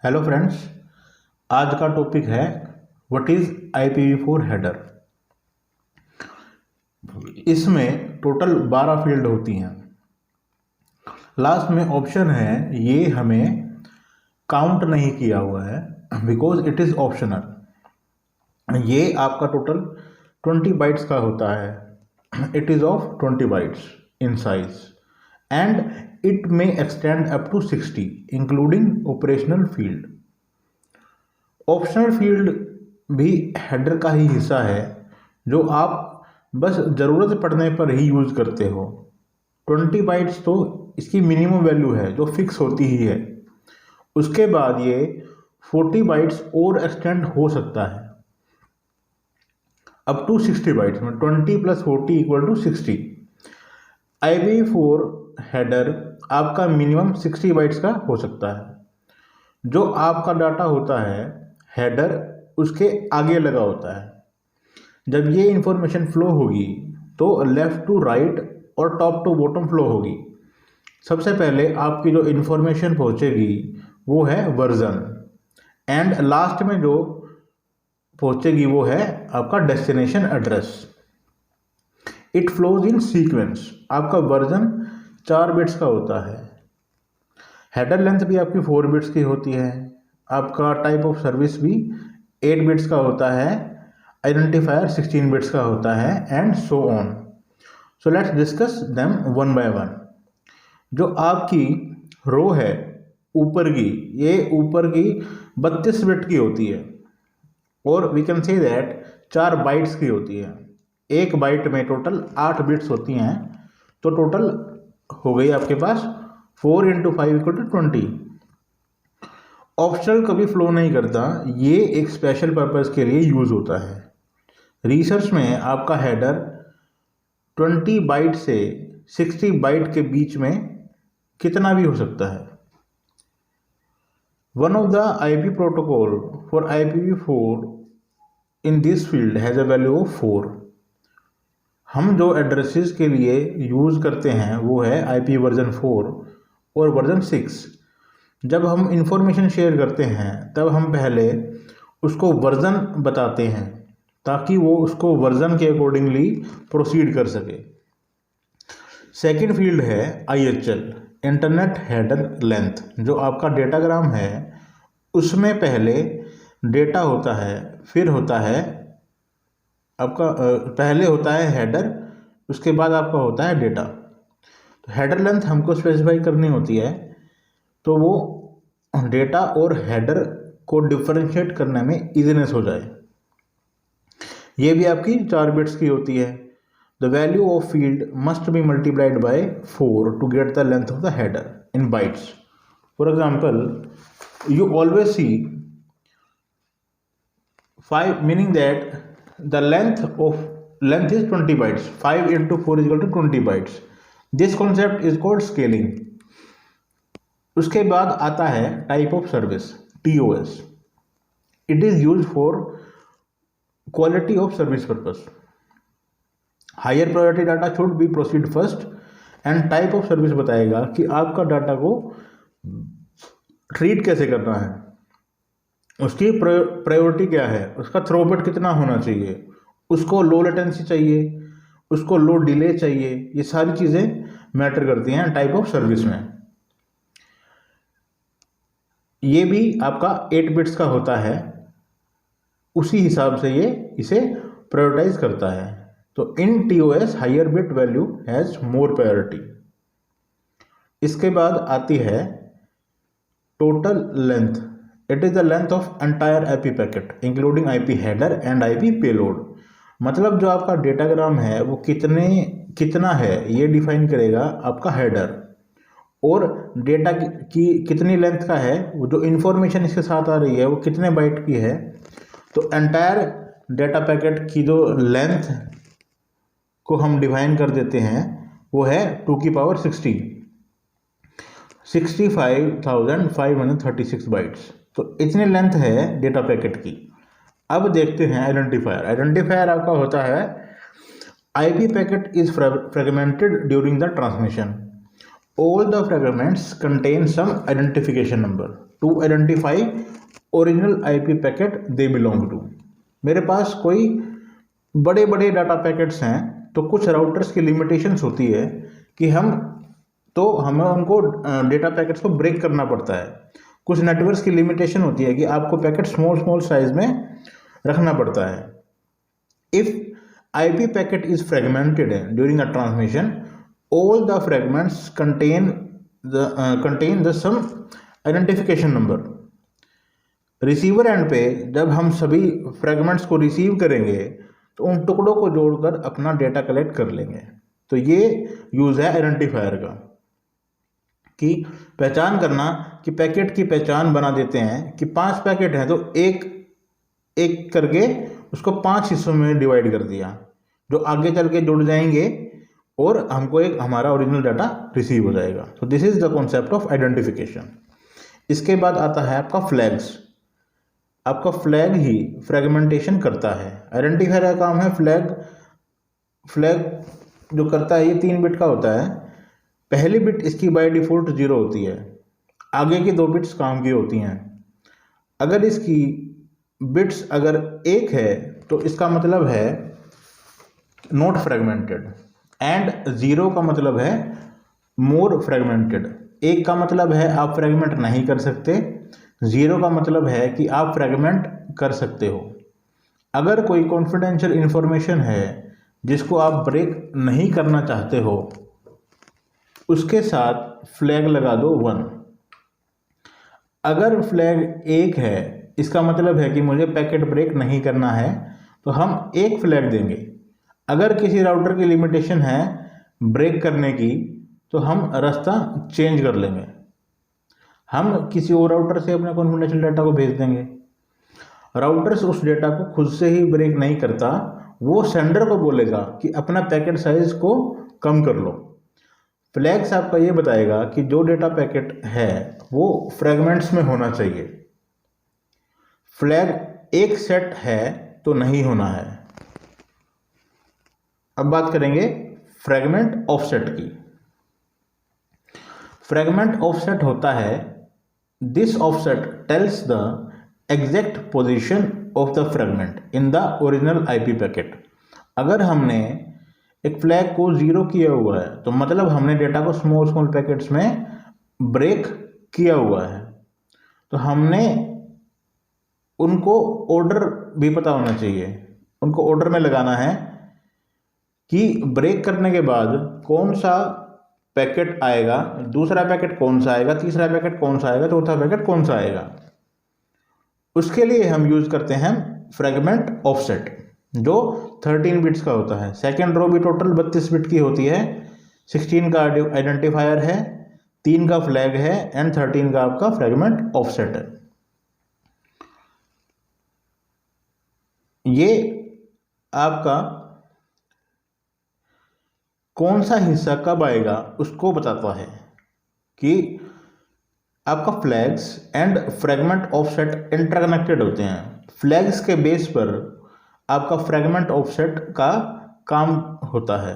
Hello friends, आज का topic है व्हाट इज़ IPv4 हेडर। इसमें टोटल 12 फील्ड होती हैं। लास्ट में ऑप्शन है, ये हमें काउंट नहीं किया हुआ है बिकॉज इट इज़ ऑप्शनल। ये आपका टोटल 20 बाइट्स का होता है। It is of 20 bytes in size and it may extend up to 60 including operational field. Optional field भी हेडर का ही हिस्सा है जो आप बस ज़रूरत पड़ने पर ही यूज़ करते हो। 20 बाइट्स तो इसकी मिनिमम वैल्यू है जो फिक्स होती ही है। उसके बाद ये 40 बाइट्स और एक्सटेंड हो सकता है अप टू 60 बाइट्स में। 20 + 40 = 60। IPv4 हेडर आपका मिनिमम 60 बाइट्स का हो सकता है। जो आपका डाटा होता है हेडर उसके आगे लगा होता है। जब ये इंफॉर्मेशन फ्लो होगी तो लेफ़्ट टू राइट और टॉप टू बॉटम फ्लो होगी। सबसे पहले आपकी जो इंफॉर्मेशन पहुंचेगी वो है वर्जन एंड लास्ट में जो पहुंचेगी वो है आपका destination address. It flows in sequence. आपका वर्जन 4 बिट्स का होता है। हेडर लेंथ भी आपकी 4 बिट्स की होती है। आपका टाइप ऑफ सर्विस भी 8 बिट्स का होता है। आइडेंटिफायर 16 बिट्स का होता है and so on. So let's discuss them one by one. जो आपकी रो है ऊपर की, ये ऊपर की 32 बिट की होती है और we can say that 4 bytes की होती है। एक बाइट में टोटल 8 बिट्स होती हैं, तो टोटल हो गई आपके पास 4 × 5 = 20। ऑप्शनल कभी फ्लो नहीं करता, ये एक स्पेशल पर्पस के लिए यूज़ होता है। रिसर्च में आपका हेडर 20 बाइट से 60 बाइट के बीच में कितना भी हो सकता है। One of the IP protocol for IPv4 in this field has a value of 4। हम जो एड्रेसेस के लिए यूज़ करते हैं वो है IP वर्जन 4 और वर्जन 6। जब हम इंफॉर्मेशन शेयर करते हैं तब हम पहले उसको वर्जन बताते हैं ताकि वो उसको वर्जन के अकॉर्डिंगली प्रोसीड कर सके। सेकंड फील्ड है IHL, इंटरनेट हेडर लेंथ। जो आपका डेटाग्राम है उसमें पहले डेटा होता है, फिर होता है आपका पहले होता है हेडर, उसके बाद आपका होता है डेटा। तो हेडर लेंथ हमको स्पेसिफाई करनी होती है, तो वो डेटा और हेडर को डिफरेंशिएट करने में इजीनेस हो जाए। ये भी आपकी 4 बिट्स की होती है। The value of field must be multiplied by 4 to get the length of the header in bytes. For example, you always see 5, meaning that the length is 20 bytes. 5 × 4 = 20 bytes. This concept is called scaling. उसके बाद आता है type of service, TOS। It is use for quality of service purpose. Higher priority data should be proceed first and type of service बताएगा कि आपका data को treat कैसे करना है, उसकी प्रायोरिटी क्या है, उसका थ्रूपुट कितना होना चाहिए, उसको लो लेटेंसी चाहिए, उसको लो डिले चाहिए। ये सारी चीज़ें मैटर करती हैं टाइप ऑफ सर्विस में। ये भी आपका 8 बिट्स का होता है, उसी हिसाब से ये इसे प्रायोरिटाइज करता है। तो in TOS higher bit value has more priority. इसके बाद आती है total length. It is the length of entire IP packet including IP header and IP payload. मतलब जो आपका डेटाग्राम है वो कितना है ये डिफाइन करेगा आपका हेडर, और डेटा की कितनी लेंथ का है, वो जो इन्फॉर्मेशन इसके साथ आ रही है वो कितने बाइट की है। तो एंटायर डेटा पैकेट की जो लेंथ को हम डिफाइन कर देते हैं वो है 2⁻60, 65,536 बाइट्स। तो इतनी लेंथ है डेटा पैकेट की। अब देखते हैं आइडेंटिफायर। आइडेंटिफायर आपका होता है IP packet is fragmented during the transmission. All the fragments contain some identification number. To identify original IP packet they belong to. मेरे पास कोई बड़े बड़े डाटा पैकेट्स हैं तो कुछ राउटर्स की लिमिटेशंस होती है कि हमें उनको डेटा पैकेट्स को ब्रेक करना पड़ता है। कुछ नेटवर्क्स की लिमिटेशन होती है कि आपको पैकेट स्मॉल स्मॉल साइज में रखना पड़ता है। If IP packet is fragmented during a transmission, all the fragments contain the some identification number। Receiver and पे जब हम सभी फ्रेगमेंट्स को रिसीव करेंगे तो उन टुकड़ों को जोड़कर अपना डेटा कलेक्ट कर लेंगे। तो ये यूज़ है आइडेंटिफायर का कि पहचान करना, कि पैकेट की पहचान बना देते हैं कि 5 पैकेट हैं तो एक एक करके उसको 5 हिस्सों में डिवाइड कर दिया, जो आगे चल के जुड़ जाएंगे और हमको एक हमारा ओरिजिनल डाटा रिसीव हो जाएगा। तो this is the concept of identification. इसके बाद आता है आपका फ्लैग्स। आपका फ्लैग ही फ्रेगमेंटेशन करता है। आइडेंटिफायर का काम है फ्लैग जो करता है ये 3 बिट का होता है। पहली बिट इसकी बाय डिफ़ॉल्ट 0 होती है, आगे की 2 बिट्स काम की होती हैं। अगर इसकी बिट्स अगर 1 है तो इसका मतलब है नॉट फ्रेगमेंटेड, एंड 0 का मतलब है मोर फ्रेगमेंटेड। 1 का मतलब है आप फ्रेगमेंट नहीं कर सकते, 0 का मतलब है कि आप फ्रेगमेंट कर सकते हो। अगर कोई कॉन्फिडेंशियल इंफॉर्मेशन है जिसको आप ब्रेक नहीं करना चाहते हो, उसके साथ फ्लैग लगा दो 1। अगर फ्लैग 1 है इसका मतलब है कि मुझे पैकेट ब्रेक नहीं करना है, तो हम 1 फ्लैग देंगे। अगर किसी राउटर की लिमिटेशन है ब्रेक करने की तो हम रास्ता चेंज कर लेंगे, हम किसी और राउटर से अपने कॉन्फिडेंशियल डाटा को भेज देंगे। राउटर्स उस डेटा को खुद से ही ब्रेक नहीं करता, वो सेंडर को बोलेगा कि अपना पैकेट साइज को कम कर लो। फ्लैग्स आपका ये बताएगा कि जो डेटा पैकेट है वो फ्रेगमेंट्स में होना चाहिए। फ्लैग एक सेट है तो नहीं होना है। अब बात करेंगे फ्रेगमेंट ऑफसेट की। फ्रेगमेंट ऑफसेट होता है, this offset tells the exact position of the fragment in the original IP packet. अगर हमने एक फ्लैग को 0 किया हुआ है तो मतलब हमने डेटा को स्मॉल स्मॉल पैकेट्स में ब्रेक किया हुआ है। तो हमने उनको ऑर्डर भी पता होना चाहिए, उनको ऑर्डर में लगाना है कि ब्रेक करने के बाद कौन सा पैकेट आएगा, दूसरा पैकेट कौन सा आएगा, तीसरा पैकेट कौन सा आएगा, चौथा पैकेट कौन सा आएगा। उसके लिए हम यूज करते हैं फ्रेगमेंट ऑफसेट, जो 13 बिट्स का होता है। सेकेंड रो भी टोटल 32 बिट की होती है। 16 का आइडेंटिफायर है, 3 का फ्लैग है एंड 13 का आपका फ्रेगमेंट ऑफसेट है। ये आपका कौन सा हिस्सा कब आएगा उसको बताता है कि आपका flags and fragment offset interconnected होते हैं। फ्लैग्स के बेस पर आपका फ्रेगमेंट ऑफसेट का काम होता है।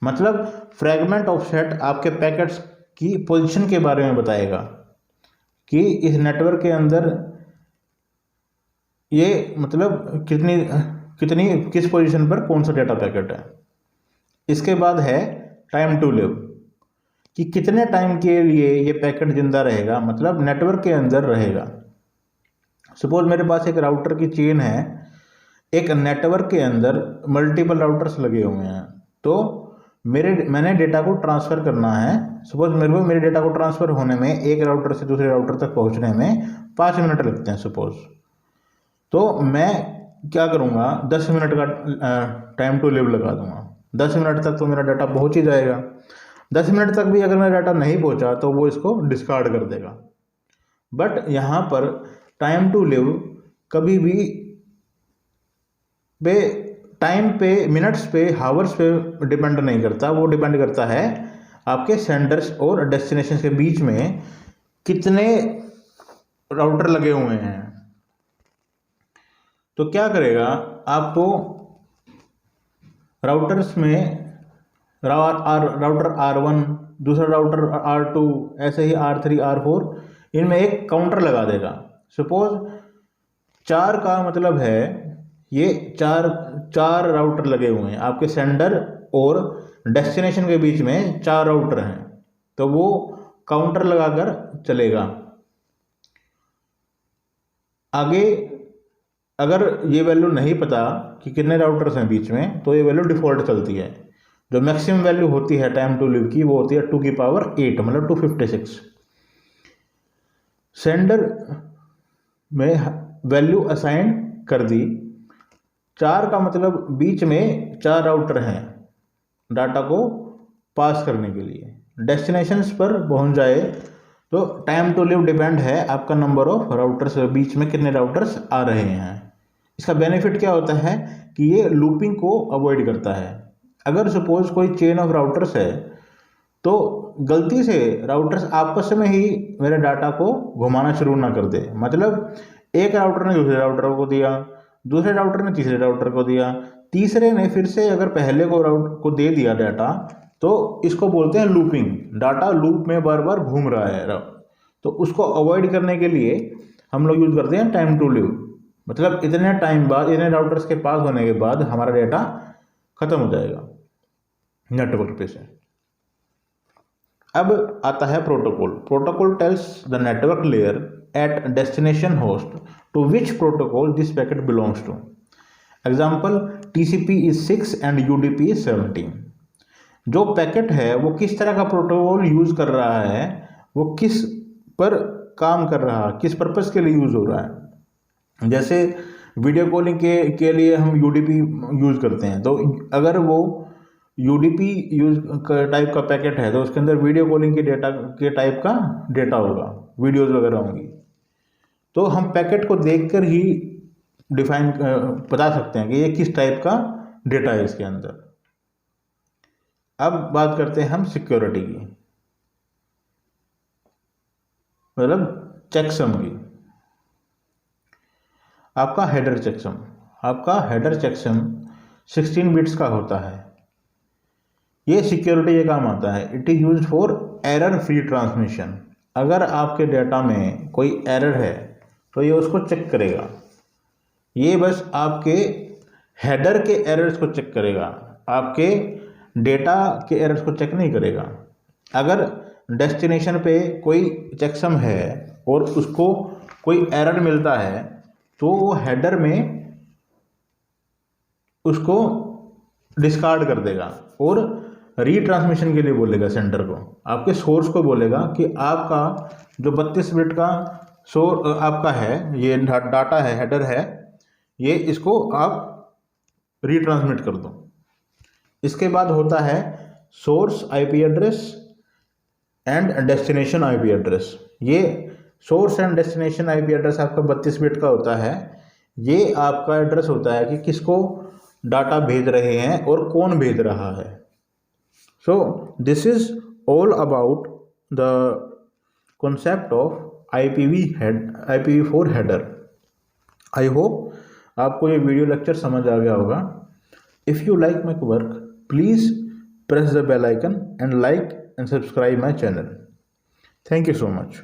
मतलब फ्रेगमेंट ऑफसेट आपके पैकेट्स की पोजीशन के बारे में बताएगा कि इस नेटवर्क के अंदर ये मतलब किस पोजीशन पर कौन सा डेटा पैकेट है। इसके बाद है टाइम टू लिव, कि कितने टाइम के लिए ये पैकेट जिंदा रहेगा, मतलब नेटवर्क के अंदर रहेगा। सपोज मेरे पास एक राउटर की चेन है, एक नेटवर्क के अंदर मल्टीपल राउटर्स लगे हुए हैं, तो मैंने डेटा को ट्रांसफ़र करना है। सपोज मेरे डेटा को ट्रांसफ़र होने में एक राउटर से दूसरे राउटर तक पहुंचने में 5 मिनट लगते हैं सपोज। तो मैं क्या करूँगा, 10 मिनट का टाइम टू लिव लगा दूंगा। 10 मिनट तक तो मेरा डाटा पहुंच ही जाएगा। 10 मिनट तक भी अगर मेरा डाटा नहीं पहुंचा तो वो इसको डिस्कार्ड कर देगा। बट यहाँ पर टाइम टू लिव कभी भी टाइम पे, मिनट्स पे, हावर्स पे डिपेंड नहीं करता। वो डिपेंड करता है आपके सेंडर्स और डेस्टिनेशन के बीच में कितने राउटर लगे हुए हैं। तो क्या करेगा, आपको राउटर्स में राउटर R1, दूसरा राउटर R2, ऐसे ही R3, R4, इनमें एक काउंटर लगा देगा। सपोज 4 का मतलब है ये चार राउटर लगे हुए हैं आपके सेंडर और डेस्टिनेशन के बीच में 4 राउटर हैं, तो वो काउंटर लगाकर चलेगा। आगे अगर ये वैल्यू नहीं पता कि कितने राउटर्स हैं बीच में, तो ये वैल्यू डिफ़ॉल्ट चलती है। जो मैक्सिमम वैल्यू होती है टाइम टू लिव की वो होती है 2⁸ मतलब 256। सेंडर में वैल्यू असाइन कर दी, 4 का मतलब बीच में 4 राउटर हैं डाटा को पास करने के लिए। डेस्टिनेशंस पर पहुंच जाए तो टाइम टू लिव डिपेंड है आपका नंबर ऑफ राउटर्स, बीच में कितने राउटर्स आ रहे हैं। इसका बेनिफिट क्या होता है कि ये लूपिंग को अवॉइड करता है। अगर सपोज कोई चेन ऑफ राउटर्स है तो गलती से राउटर्स आपस में ही मेरे डाटा को घुमाना शुरू ना कर दे। मतलब एक राउटर ने दूसरे राउटर को दिया, दूसरे राउटर ने तीसरे राउटर को दिया, तीसरे ने फिर से अगर पहले को राउटर को दे दिया डाटा, तो इसको बोलते हैं लूपिंग। डाटा लूप में बार बार घूम रहा है, तो उसको अवॉइड करने के लिए हम लोग यूज़ करते हैं टाइम टू लिव। मतलब इतने टाइम बाद, इतने राउटर्स के पास होने के बाद हमारा डेटा खत्म हो जाएगा नेटवर्क पे से। अब आता है protocol. Protocol tells the network layer at destination host to which protocol this packet belongs to. Example, TCP is 6 and UDP is 17। जो पैकेट है वो किस तरह का प्रोटोकॉल यूज कर रहा है, वो किस पर काम कर रहा है, किस पर्पस के लिए यूज हो रहा है। जैसे वीडियो कॉलिंग के लिए हम UDP यूज करते हैं, तो अगर वो UDP यूज टाइप का पैकेट है तो उसके अंदर वीडियो कॉलिंग के टाइप का डेटा होगा, वीडियोस वगैरह होंगी। तो हम पैकेट को देखकर ही डिफाइन बता सकते हैं कि ये किस टाइप का डेटा है इसके अंदर। अब बात करते हैं हम सिक्योरिटी की, मतलब चेकसम की। आपका हेडर चेकसम 16 बिट्स का होता है। ये सिक्योरिटी के काम आता है। It is used for error free transmission. अगर आपके डेटा में कोई एरर है तो ये उसको चेक करेगा। ये बस आपके हेडर के एरर्स को चेक करेगा, आपके डेटा के एरर्स को चेक नहीं करेगा। अगर डेस्टिनेशन पे कोई चेकसम है और उसको कोई एरर मिलता है तो वो हेडर में उसको डिस्कार्ड कर देगा और रीट्रांसमिशन के लिए बोलेगा सेंडर को, आपके सोर्स को बोलेगा कि आपका जो 32 बिट का आपका है, ये डाटा है, हेडर है, ये इसको आप रीट्रांसमिट कर दो। इसके बाद होता है source IP address and destination IP address. ये source and destination IP address आपका 32 बिट का होता है। ये आपका एड्रेस होता है कि किसको डाटा भेज रहे हैं और कौन भेज रहा है। So this is all about the concept of IPv4 header. I hope आपको ये वीडियो लेक्चर समझ आ गया होगा। If you like my work, please press the bell icon and like and subscribe my channel. Thank you so much.